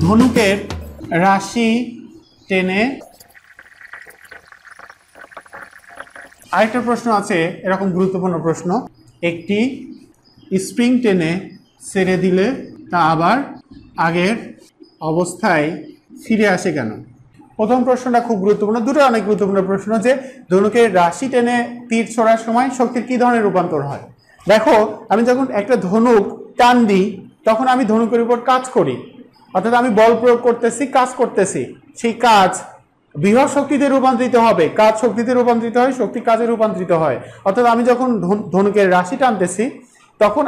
ধনুকের রাশি টেনে আরেকটা প্রশ্ন আছে, এরকম গুরুত্বপূর্ণ প্রশ্ন, একটি স্প্রিং টেনে ছেড়ে দিলে তা আবার আগের অবস্থায় ফিরে আসে কেন? প্রথম প্রশ্নটা খুব গুরুত্বপূর্ণ, দুটো অনেক গুরুত্বপূর্ণ প্রশ্ন, যে ধনুকের রাশি টেনে তীর ছোড়ার সময় শক্তির কী ধরনের রূপান্তর হয়। দেখো, আমি যখন একটা ধনুক টান দিই তখন আমি ধনুকের উপর কাজ করি, অর্থাৎ আমি বল প্রয়োগ করতেছি, কাজ করতেছি, সেই কাজ বৃহৎ শক্তিতে রূপান্তরিত হবে, কাজ শক্তিতে রূপান্তরিত হয়, শক্তি কাজে রূপান্তরিত হয়। অর্থাৎ আমি যখন ধনুকের রাশি টানতেছি তখন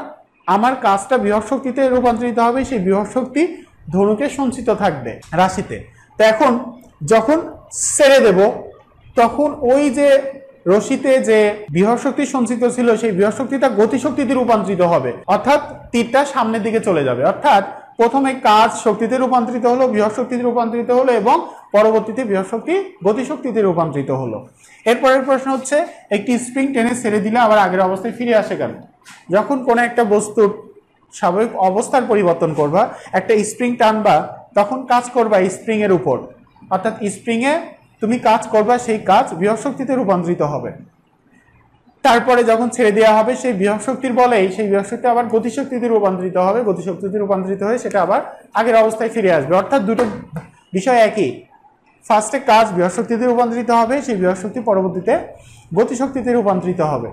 আমার কাজটা বৃহৎ শক্তিতে রূপান্তরিত হবে, সেই বৃহৎ শক্তি ধনুকে সঞ্চিত থাকবে রাশিতে। তো এখন যখন ছেড়ে দেব তখন ওই যে রশিতে যে বৃহৎ শক্তি সঞ্চিত ছিল সেই বৃহৎ শক্তিটা গতিশক্তিতে রূপান্তরিত হবে, অর্থাৎ তীরটা সামনের দিকে চলে যাবে। অর্থাৎ প্রথমে কাজ শক্তিতে রূপান্তরিত হলো, বৃহৎ শক্তিতে রূপান্তরিত হলো, এবং পরবর্তীতে বৃহৎ শক্তি গতিশক্তিতে রূপান্তরিত হলো। এরপরের প্রশ্ন হচ্ছে, একটি স্প্রিং টেনে ছেড়ে দিলে আবার আগের অবস্থায় ফিরে আসে কেন? যখন কোনো একটা বস্তুর স্বাভাবিক অবস্থার পরিবর্তন করবা, একটা স্প্রিং টানবা, তখন কাজ করবা স্প্রিং এর উপর, অর্থাৎ স্প্রিং এ তুমি কাজ করবা, সেই কাজ বৃহৎ শক্তিতে রূপান্তরিত হবে। তারপরে যখন ছেড়ে দেওয়া হবে সেই বৃহৎ শক্তির বলেই সেই বৃহৎ শক্তি আবার গতিশক্তিতে রূপান্তরিত হবে, গতিশক্তিতে রূপান্তরিত হয়ে সেটা আবার আগের অবস্থায় ফিরে আসবে। অর্থাৎ দুটো বিষয় একই, ফার্স্টে কাজ বৃহৎ শক্তিতে রূপান্তরিত হবে, সেই বৃহৎ শক্তি পরবর্তীতে গতিশক্তিতে রূপান্তরিত হবে।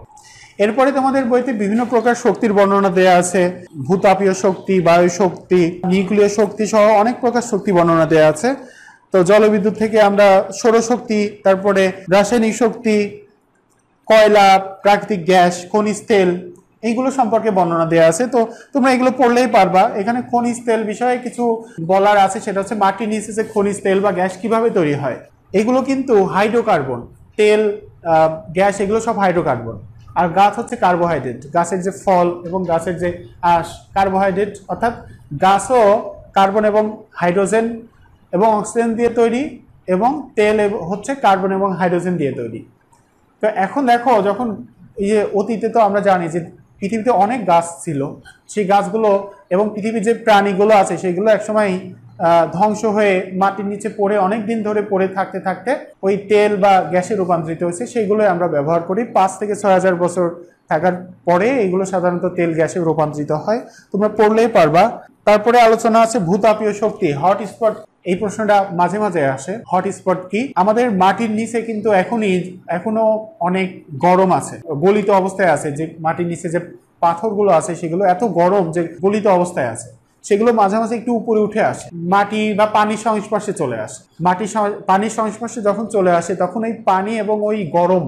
এরপরে তোমাদের বইতে বিভিন্ন প্রকার শক্তির বর্ণনা দেওয়া আছে, ভূতাপীয় শক্তি, বায়ু শক্তি, নিউক্লিয় শক্তি সহ অনেক প্রকার শক্তি বর্ণনা দেওয়া আছে। তো জলবিদ্যুৎ থেকে আমরা সৌরশক্তি, তারপরে রাসায়নিক শক্তি, কয়লা, প্রাকৃতিক গ্যাস, খনিজ তেল, এইগুলো সম্পর্কে বর্ণনা দেওয়া আছে। তো তোমরা এগুলো পড়লেই পারবা। এখানে খনিজ তেল বিষয়ে কিছু বলার আছে, সেটা হচ্ছে মাটির নিচে যে খনিজ তেল বা গ্যাস কিভাবে তৈরি হয়। এগুলো কিন্তু হাইড্রোকার্বন, তেল, গ্যাস, এগুলো সব হাইড্রোকার্বন। আর গাছ হচ্ছে কার্বোহাইড্রেট, গাছের যে ফল এবং গাছের যে আঁশ কার্বোহাইড্রেট, অর্থাৎ গাছও কার্বন এবং হাইড্রোজেন এবং অক্সিজেন দিয়ে তৈরি, এবং তেল হচ্ছে কার্বন এবং হাইড্রোজেন দিয়ে তৈরি। তো এখন দেখো, যখন এই যে অতীতে তো আমরা জানি যে পৃথিবীতে অনেক গাছ ছিল, সেই গাছগুলো এবং পৃথিবীর যে প্রাণীগুলো আছে সেগুলো একসময় ধ্বংস হয়ে মাটির নিচে পড়ে অনেক দিন ধরে পড়ে থাকতে থাকতে ওই তেল বা গ্যাসে রূপান্তরিত হয়েছে, সেইগুলোই আমরা ব্যবহার করি। 5 থেকে 6,000 বছর থাকার পরে এগুলো সাধারণত তেল গ্যাসে রূপান্তরিত হয়, তোমরা পড়লেই পারবা। তারপরে আলোচনা আছে ভূতাপীয় শক্তি, হট স্পট। এই প্রশ্নটা মাঝে মাঝে আসে, হট স্পট কি? আমাদের মাটির নিচে কিন্তু এখনো অনেক গরম আছে, গলিত অবস্থায় আছে, যে মাটির নিচে যে পাথরগুলো আছে সেগুলো এত গরম যে গলিত অবস্থায় আছে, সেগুলো মাঝে মাঝে একটু উপরে উঠে আসে, মাটি বা পানির সংস্পর্শে চলে আসে। পানির সংস্পর্শে যখন চলে আসে তখন এই পানি এবং ওই গরম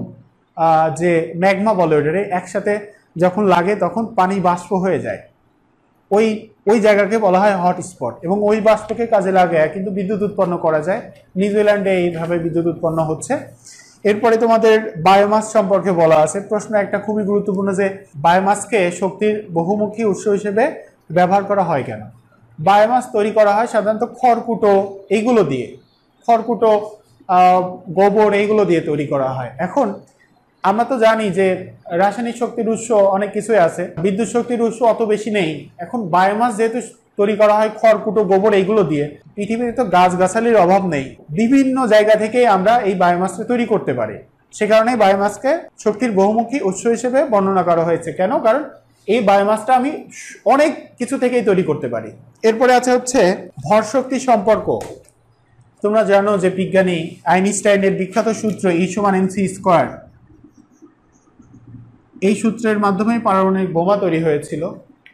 যে ম্যাগমা বলে ওটারে একসাথে যখন লাগে তখন পানি বাষ্প হয়ে যায়, ওই জায়গাকে বলা হয় হট স্পট। এবং ওই বাষ্পকে কাজে লাগায় কিন্তু বিদ্যুৎ উৎপন্ন করা যায়। নিউজিল্যান্ডে এইভাবে বিদ্যুৎ উৎপন্ন হচ্ছে। এরপরে তোমাদের বায়োমাস সম্পর্কে বলা আছে। প্রশ্ন একটা খুবই গুরুত্বপূর্ণ, যে বায়োমাসকে শক্তির বহুমুখী উৎস হিসেবে ব্যবহার করা হয় কেন? বায়োমাস তৈরি করা হয় সাধারণত খড়কুটো, এইগুলো দিয়ে, খড়কুটো, গোবর, এইগুলো দিয়ে তৈরি করা হয়। এখন আমরা তো জানি যে রাসায়নিক শক্তির উৎস অনেক কিছুই আছে, বিদ্যুৎ শক্তির উৎস অত বেশি নেই। এখন বায়োমাস যেহেতু তৈরি করা হয় খড়কুটো, গোবর, এইগুলো দিয়ে, পৃথিবীতে তো গাছগাছালির অভাব নেই, বিভিন্ন জায়গা থেকে আমরা এই বায়োমাসকে তৈরি করতে পারি। সে কারণে বায়োমাসকে শক্তির বহুমুখী উৎস হিসেবে বর্ণনা করা হয়েছে। কেন? কারণ এই বায়োমাসটা আমি অনেক কিছু থেকেই তৈরি করতে পারি। এরপরে আছে হচ্ছে ভর শক্তি সম্পর্ক। তোমরা জানো যে বিজ্ঞানী আইনস্টাইনের বিখ্যাত সূত্র E=mc², এই সূত্রের মাধ্যমে পারমাণবিক বোমা তৈরি হয়েছিল।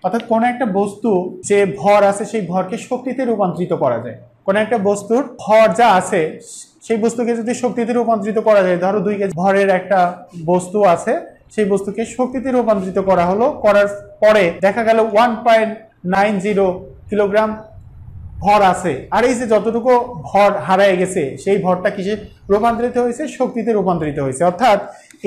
অর্থাৎ কোনো একটা বস্তু যে ভর আছে সেই ভরকে শক্তিতে রূপান্তরিত করা যায়। কোনো একটা বস্তুর ভর যা আছে সেই বস্তুকে যদি শক্তিতে রূপান্তরিত করা যায়, ধরো 2 কেজি ভরের একটা বস্তু আছে, সেই বস্তুকে শক্তিতে রূপান্তরিত করা হলো, করার পরে দেখা গেল 1.90 কিলোগ্রাম ভর আছে, আর এই যে যতটুকু ভর হারায় গেছে সেই ভরটা কিসে রূপান্তরিত হয়েছে? শক্তিতে রূপান্তরিত হয়েছে। অর্থাৎ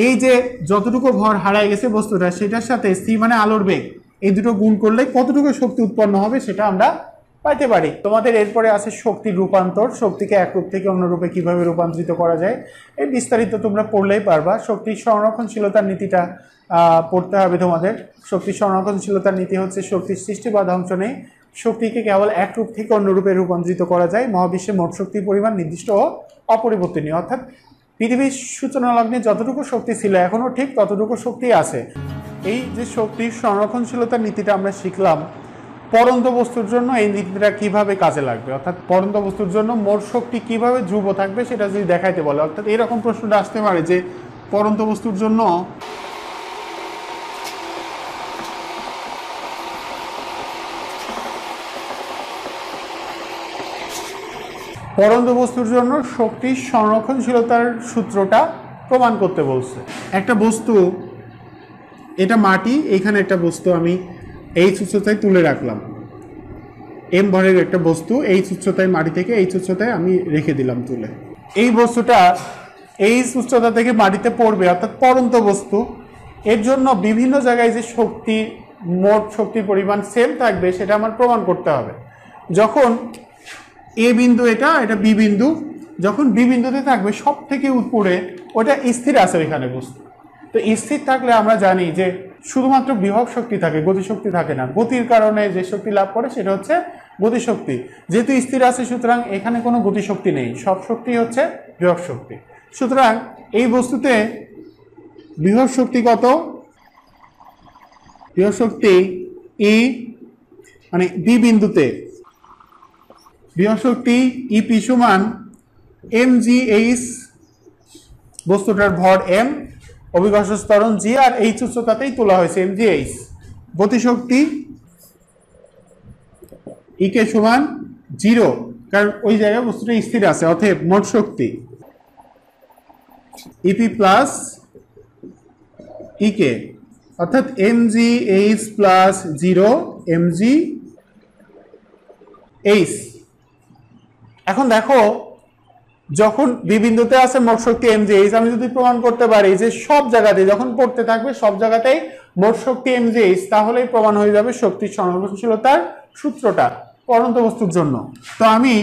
এই যে যতটুকু ভর হারায় গেছে বস্তুটা, সেটার সাথে সি মানে আলোর বেগ, এই দুটো গুণ করলে কতটুকু শক্তি উৎপন্ন হবে সেটা আমরা পাইতে পারি। তোমাদের এরপরে আছে শক্তির রূপান্তর, শক্তিকে এক রূপ থেকে অন্য রূপে কিভাবে রূপান্তরিত করা যায়, এই বিস্তারিত তোমরা পড়লেই পারবা। শক্তির সংরক্ষণশীলতার নীতিটা পড়তে হবে তোমাদের। শক্তির সংরক্ষণশীলতার নীতি হচ্ছে শক্তির সৃষ্টি বা ধ্বংস নেই, শক্তিকে কেবল এক রূপ থেকে অন্য রূপে রূপান্তরিত করা যায়। মহাবিশ্বে মোট শক্তির পরিমাণ নির্দিষ্ট ও অপরিবর্তনীয়, অর্থাৎ পৃথিবীর সূচনা লগ্নে যতটুকু শক্তি ছিল এখনো ঠিক ততটুকু শক্তি আছে। এই যে শক্তির সংরক্ষণশীলতার নীতিটা আমরা শিখলাম, পরন্ত বস্তুর জন্য এই নীতিটা কিভাবে কাজে লাগবে, অর্থাৎ পরন্ত বস্তুর জন্য মোট শক্তি কিভাবে ধ্রুব থাকবে সেটা যদি দেখাইতে বলে, অর্থাৎ এরকম প্রশ্নটা আসতে পারে যে পরন্ত বস্তুর জন্য পরন্ত বস্তুর জন্য শক্তির সংরক্ষণশীলতার সূত্রটা প্রমাণ করতে বলছে। একটা বস্তু, এটা মাটি, এখানে একটা বস্তু আমি এই উচ্চতায় তুলে রাখলাম, এম ভরের একটা বস্তু এই উচ্চতায় মাটি থেকে এই উচ্চতায় আমি রেখে দিলাম তুলে। এই বস্তুটা এই উচ্চতা থেকে মাটিতে পড়বে, অর্থাৎ পরন্ত বস্তু। এর জন্য বিভিন্ন জায়গায় যে শক্তি, মোট শক্তির পরিমাণ সেম থাকবে সেটা আমার প্রমাণ করতে হবে। যখন এ বিন্দু, এটা বি বিন্দু, যখন বি বিন্দুতে থাকবে সব থেকে উপরে ওটা স্থির আছে ওইখানে বস্তু। তো স্থির থাকলে আমরা জানি যে শুধুমাত্র বিভব শক্তি থাকে, গতিশক্তি থাকে না। গতির কারণে যে শক্তি লাভ করে সেটা হচ্ছে গতিশক্তি। যেহেতু স্থির আছে সুতরাং এখানে কোনো গতিশক্তি নেই, সব শক্তি হচ্ছে বিভব শক্তি। সুতরাং এই বস্তুতে বিভব শক্তি কত? বিভব শক্তি ই, মানে বি বিন্দুতে বিভব শক্তি ইপি সমান এম জি এইচ, বস্তুটার ভর এম, অভিকর্ষ ত্বরণ জি, আর এইচ উচ্চতাতেই তোলা হয়েছে এম জি এইচ। গতিশক্তি ইকে সমান 0, কারণ ওই জায়গায় বস্তুটা স্থির আছে। অতএব মোট শক্তি ইপি প্লাস ইকে, অর্থাৎ এম জি এইচ প্লাস 0 এম জি এইচ। এখন দেখো, যখন বি বিন্দুতে আছে মোট শক্তি এম জি এইচ, আমি যদি প্রমাণ করতে পারি যে সব জায়গাতে যখন পড়তে থাকবে সব জায়গাতেই মোট শক্তি এম জি এইচ, তাহলেই প্রমাণ হয়ে যাবে শক্তির সংরক্ষণশীলতার সূত্রটা পরন্ত বস্তুর জন্য। তো আমি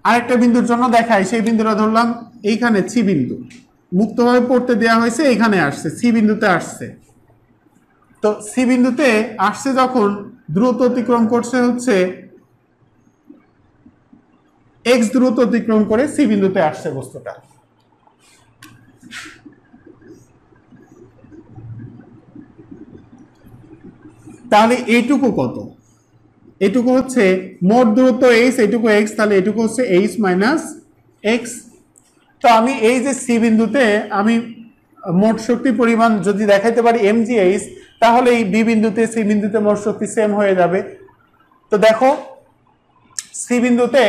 আরেকটা বিন্দুর জন্য দেখাই, সেই বিন্দুটা ধরলাম এইখানে সি বিন্দু, মুক্তভাবে পড়তে দেওয়া হয়েছে, এইখানে আসছে সি বিন্দুতে আসছে। তো সি বিন্দুতে আসছে যখন দূরত্ব অতিক্রম করছে হচ্ছে এক্স দূরত্ব অতিক্রম করে সি বিন্দুতে আসছে বস্তুটা। তাহলে এইটুকু কত? এইটুকু হচ্ছে মোট দূরত্ব এইচ, এইটুকু এক্স, তাহলে এইটুকু হচ্ছে এইচ মাইনাস এক্স। তো আমি এই যে সি বিন্দুতে আমি মোট শক্তির পরিমাণ যদি দেখাইতে পারি এম জি এইচ, তাহলে এই বি বিন্দুতে সি বিন্দুতে মোট শক্তি সেম হয়ে যাবে। তো দেখো, সি বিন্দুতে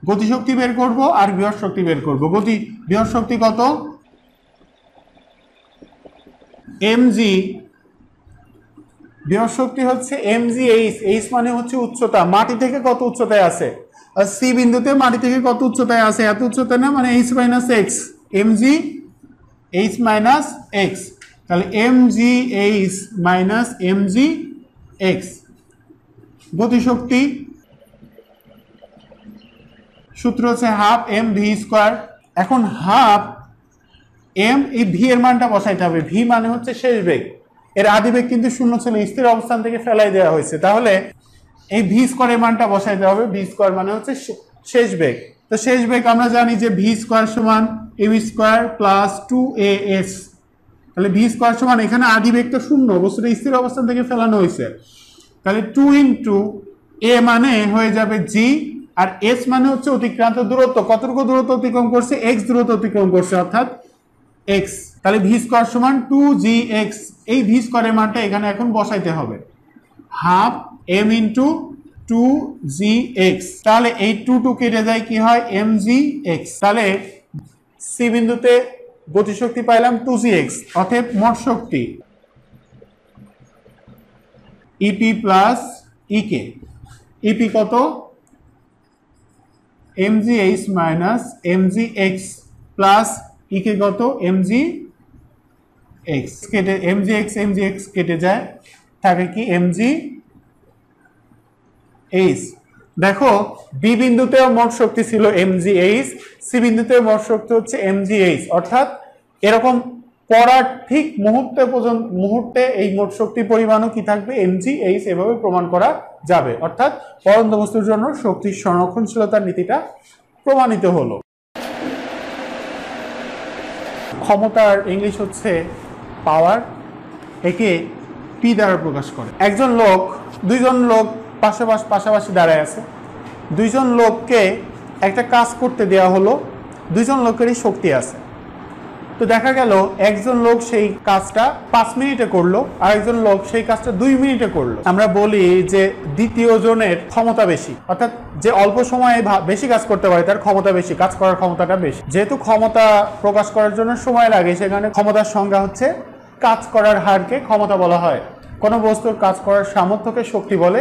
গতিশক্তি বের করব আর বিভব শক্তি বের করব। বিভব শক্তি কত? এম জি, বিভব শক্তি হচ্ছে এম জি এইচ, এইচ মানে হচ্ছে উচ্চতা, মাটি থেকে কত উচ্চতায় আছে, আর সি বিন্দুতে মাটি থেকে কত উচ্চতায় আছে, এত উচ্চতায় না, মানে এইচ মাইনাস এক্স, এম জি এইচ মাইনাস এক্স। তাহলে এম জি h minus m g x. গতিশক্তি সূত্র হচ্ছে হাফ এম ভি স্কোয়ার। এখন হাফ এম, এই ভি এর মানটা বসাইতে হবে। ভি মানে হচ্ছে শেষ বেগ, এর আদি বেগ কিন্তু শূন্য ছিল, স্থির অবস্থান থেকে ফেলাই দেওয়া হয়েছে। তাহলে এই ভি স্কোয়ারের মানটা বসাইতে হবে। ভি স্কোয়ার মানে হচ্ছে শেষ বেগ। তো শেষ বেগ আমরা জানি যে ভি স্কোয়ার সমান এম স্কোয়ার প্লাস 2as। তাহলে ভি স্কোয়ার সমান, এখানে আদি বেগ তো শূন্য, বস্তুটা স্থির অবস্থান থেকে ফেলানো হয়েছে, তাহলে 2 ইন্টু এ মানে হয়ে যাবে জি, আর এস মানে হচ্ছে অতিক্রান্ত দূরত্ব, কতটুকু দূরত্ব অতিক্রম করছে, এক্স দূরত্ব অতিক্রম করছে, অর্থাৎ এক্স। তাহলে ভি স্কোয়ার সমান 2gx। এই ভি স্কোয়ারের মানটা এখানে এখন বসাইতে হবে, হাফ এম ইন্টু 2gx। তাহলে এই 2 কেটে যায়, কি হয়, mgx। তাহলে সি বিন্দুতে গতিশক্তি পাইলাম 2gx, অতএব মোট শক্তি ইপি প্লাস ইকে। ইপি কত? mgh মাইনাস mgx প্লাস ইকে কত, mgx। কেটে mgx কেটে যায়, থাকে কি mgh। দেখো, বি বিন্দুতেও মোট শক্তি ছিল mgh, সি বিন্দুতেও মোট শক্তি হচ্ছে mgh, অর্থাৎ এরকম পড়ার ঠিক মুহূর্তে এই মোট শক্তি পরিমাণও কি থাকবে, mgh, এভাবে প্রমাণ করা যাবে। অর্থাৎ পড়ন্ত বস্তুর জন্য শক্তির সংরক্ষণশীলতার নীতিটা প্রমাণিত হলো। ক্ষমতার ইংলিশ হচ্ছে পাওয়ার, একে পি দ্বারা প্রকাশ করে। দুইজন লোক পাশাপাশি দাঁড়ায় আছে, দুইজন লোককে একটা কাজ করতে দেওয়া হলো, দুইজন লোকেরই শক্তি আছে। তো দেখা গেল একজন লোক সেই কাজটা 5 মিনিটে করলো, আর একজন লোক সেই কাজটা 2 মিনিটে করলো। আমরা বলি যে দ্বিতীয় জনের ক্ষমতা বেশি, অর্থাৎ যে অল্প সময়ে বেশি কাজ করতে পারে তার ক্ষমতা বেশি, কাজ করার ক্ষমতাটা বেশি। যেহেতু ক্ষমতা প্রকাশ করার জন্য সময় লাগে, সেখানে ক্ষমতার সংজ্ঞা হচ্ছে কাজ করার হারকে ক্ষমতা বলা হয়। কোনো বস্তুর কাজ করার সামর্থ্যকে শক্তি বলে,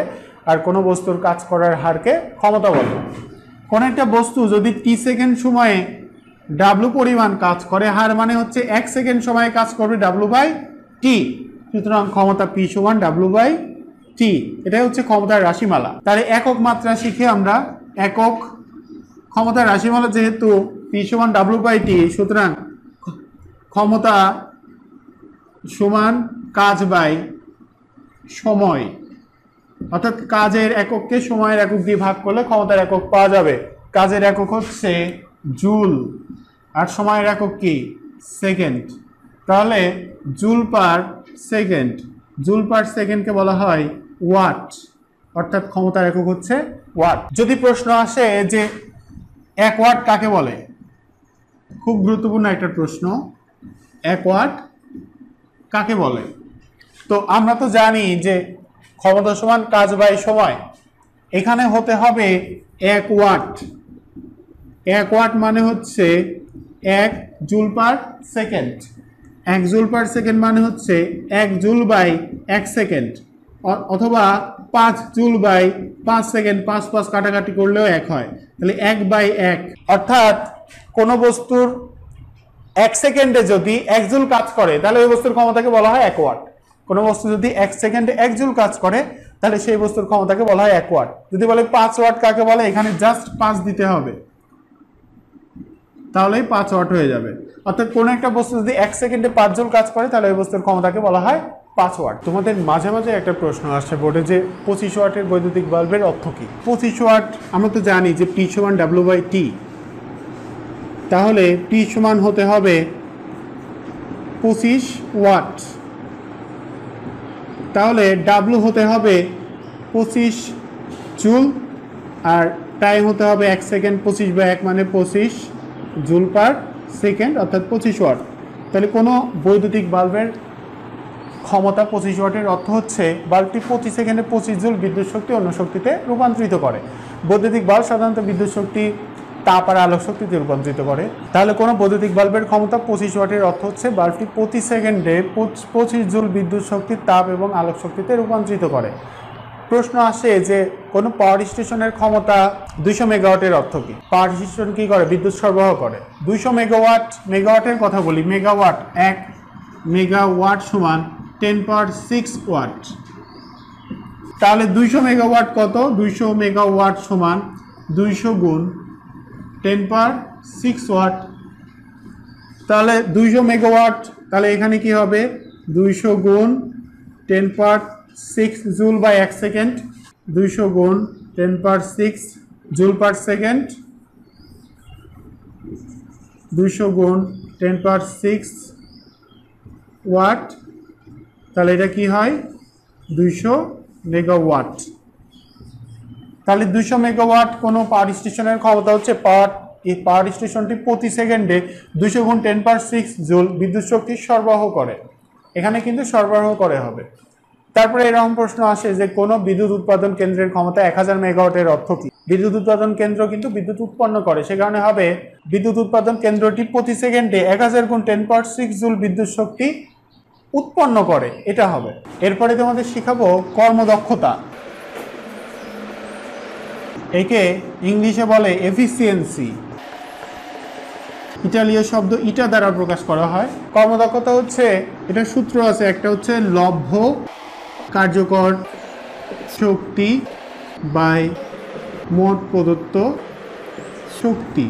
আর কোনো বস্তুর কাজ করার হারকে ক্ষমতা বলে। কোনো একটা বস্তু যদি টি সেকেন্ড সময়ে ডাব্লু পরিমাণ কাজ করে, হার মানে হচ্ছে 1 সেকেন্ড সময়ে কাজ করবে W/T, সুতরাং ক্ষমতা P সমান W/T। এটাই হচ্ছে ক্ষমতার রাশিমালা। তাহলে একক মাত্রা শিখে আমরা একক ক্ষমতার রাশিমালা, যেহেতু P সমান W/T, সুতরাং ক্ষমতা সমান কাজ বাই সময়, অর্থাৎ কাজের একককে সময়ের একক দিয়ে ভাগ করলে ক্ষমতার একক পাওয়া যাবে। কাজের একক হচ্ছে জুল, আর সময়ের একক কি, সেকেন্ড। তাহলে জুল পার সেকেন্ডকে বলা হয় ওয়াট, অর্থাৎ ক্ষমতার একক হচ্ছে ওয়াট। যদি প্রশ্ন আসে যে 1 ওয়াট কাকে বলে, খুব গুরুত্বপূর্ণ একটা প্রশ্ন, 1 ওয়াট কাকে বলে? তো আমরা তো জানি যে ক্ষমতা সমান কাজ বাই সময়, এখানে হতে হবে 1 ওয়াট। 1 ওয়াট মানে হচ্ছে 1 joule per second. 1 joule per second মানে হচ্ছে 1 জুল বাই 1 সেকেন্ড, অথবা 5 জুল বাই 5 সেকেন্ড, 5 কাটাকাটি করলেও 1 হয়, তাহলে 1/1। অর্থাৎ কোনো বস্তুর 1 সেকেন্ডে যদি 1 জুল কাজ করে তাহলে ওই বস্তুর ক্ষমতাকে বলা হয় 1 ওয়াট। কোনো বস্তু যদি 1 সেকেন্ডে 1 জুল কাজ করে তাহলে সেই বস্তুর ক্ষমতাকে বলা হয় 1 ওয়াট। যদি বলে 5 ওয়াট কাকে বলে, এখানে জাস্ট 5 দিতে হবে, তাহলেই 5 ওয়াট হয়ে যাবে। অর্থাৎ কোনো একটা বস্তু যদি 1 সেকেন্ডে 5 জুল কাজ করে তাহলে ওই বস্তুর ক্ষমতাকে বলা হয় 5 ওয়াট। তোমাদের মাঝে মাঝে একটা প্রশ্ন আসছে বোর্ডে যে 25 ওয়াটের বৈদ্যুতিক বাল্বের অর্থ কি? 25 ওয়াট আমরা তো জানি যে P সমান W/T, তাহলে P সমান হতে হবে 25 ওয়াট, তাহলে W হতে হবে 25 জুল, আর টাইম হতে হবে 1 সেকেন্ড, 25/1 মানে 25 জুল পার সেকেন্ড, অর্থাৎ 25 ওয়াট। তাহলে কোনো বৈদ্যুতিক বাল্বের ক্ষমতা 25 ওয়াটের অর্থ হচ্ছে বাল্বটি প্রতি সেকেন্ডে 25 জুল বিদ্যুৎ শক্তি অন্য শক্তিতে রূপান্তরিত করে। বৈদ্যুতিক বাল্ব সাধারণত বিদ্যুৎ শক্তি তাপ আর আলোক শক্তিতে রূপান্তরিত করে। তাহলে কোনো বৈদ্যুতিক বাল্বের ক্ষমতা 25 ওয়াটের অর্থ হচ্ছে বাল্বটি প্রতি সেকেন্ডে 25 জুল বিদ্যুৎ শক্তি তাপ এবং আলোক শক্তিতে রূপান্তরিত করে। প্রশ্ন আসে যে কোনো পাওয়ার স্টেশনের ক্ষমতা 200 মেগাওয়াটের অর্থ কি? পাওয়ার স্টেশন কি করে? বিদ্যুৎ সরবরাহ করে। 200 মেগাওয়াটের কথা বলি। মেগাওয়াট, 1 মেগাওয়াট সমান 10⁶ ওয়াট। তাহলে 200 মেগাওয়াট কত? 200 মেগাওয়াট সমান 200 গুণ 10⁶ ওয়াট। তাহলে 200 মেগাওয়াট, তাহলে এখানে কি হবে? 200 গুণ 10⁶ জুল বাই 1 সেকেন্ড, 200 গুণ 10⁶ জুল পার সেকেন্ড, 200 গুণ 10⁶ ওয়াট। তাহলে এটা কি হয়? 200 মেগাওয়াট। তাহলে 200 মেগাওয়াট কোনো পাওয়ার স্টেশনের ক্ষমতা হচ্ছে। এই পাওয়ার স্টেশনটি প্রতি সেকেন্ডে 200 গুণ 10⁶ জুল বিদ্যুৎ শক্তি সরবরাহ করে। এখানে কিন্তু সরবরাহ করে হবে। তারপরে এরকম প্রশ্ন আসে যে কোনো বিদ্যুৎ উৎপাদন কেন্দ্রের ক্ষমতা 1000 মেগাওয়াটের অর্থ কি? বিদ্যুৎ উৎপাদন কেন্দ্র কিন্তু বিদ্যুৎ উৎপন্ন করে, সে কারণে হবে বিদ্যুৎ উৎপাদন কেন্দ্রটি প্রতি সেকেন্ডে 1000 গুণ 10⁶ জুল বিদ্যুৎ শক্তি উৎপন্ন করে, এটা হবে। এরপরে তোমাদের শিখাবো কর্মদক্ষতা। একে ইংলিশে বলে এফিসিয়েন্সি, ইটালীয় শব্দ ইটা দ্বারা প্রকাশ করা হয়। কর্মদক্ষতা হচ্ছে, এটা সূত্র আছে, একটা হচ্ছে লভ্য কার্যকর শক্তি বাই মোট প্রদত্ত শক্তি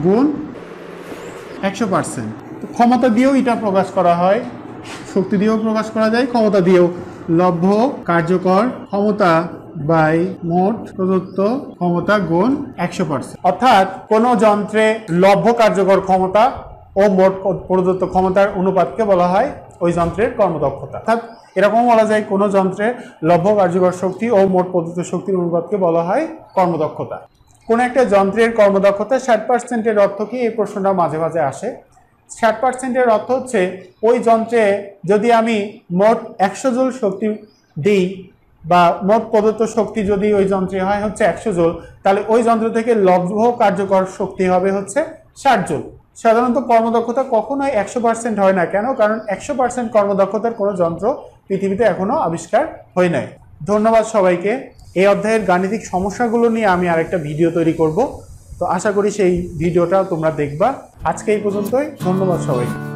গুণ 100%। তো ক্ষমতা দিয়েও এটা প্রকাশ করা হয়, শক্তি দিয়েও প্রকাশ করা যায়, ক্ষমতা দিয়েও। লব্ধ কার্যকর ক্ষমতা বাই মোট প্রদত্ত ক্ষমতা গুণ 100%। অর্থাৎ কোনো যন্ত্রে লব্ধ কার্যকর ক্ষমতা ও মোট প্রদত্ত ক্ষমতার অনুপাতকে বলা হয় ওই যন্ত্রের কর্মদক্ষতা। অর্থাৎ এরকম বলা যায় কোনো যন্ত্রে লব্ধ কার্যকর শক্তি ও মোট প্রদত্ত শক্তির অনুপাতকে বলা হয় কর্মদক্ষতা। কোনো একটা যন্ত্রের কর্মদক্ষতা 60%-এর অর্থ কি? এই প্রশ্নটা মাঝে মাঝে আসে। 60%-এর অর্থ হচ্ছে ওই যন্ত্রে যদি আমি মোট 100 জুল শক্তি দিই বা মোট প্রদত্ত শক্তি যদি ওই যন্ত্রে হয় হচ্ছে 100 জুল, তাহলে ওই যন্ত্র থেকে লব্ধ কার্যকর শক্তি হবে হচ্ছে 60 জুল। সাধারণত কর্মদক্ষতা কখনোই 100% হয় না। কেন? কারণ 100% কর্মদক্ষতার কোনো যন্ত্র পৃথিবীতে এখনো আবিষ্কার হয় নাই। ধন্যবাদ সবাইকে। এই অধ্যায়ের গাণিতিক সমস্যাগুলো নিয়ে আমি আরেকটা ভিডিও তৈরি করব, তো আশা করি সেই ভিডিওটা তোমরা দেখবা। আজকে এই পর্যন্তই। ধন্যবাদ সবাইকে।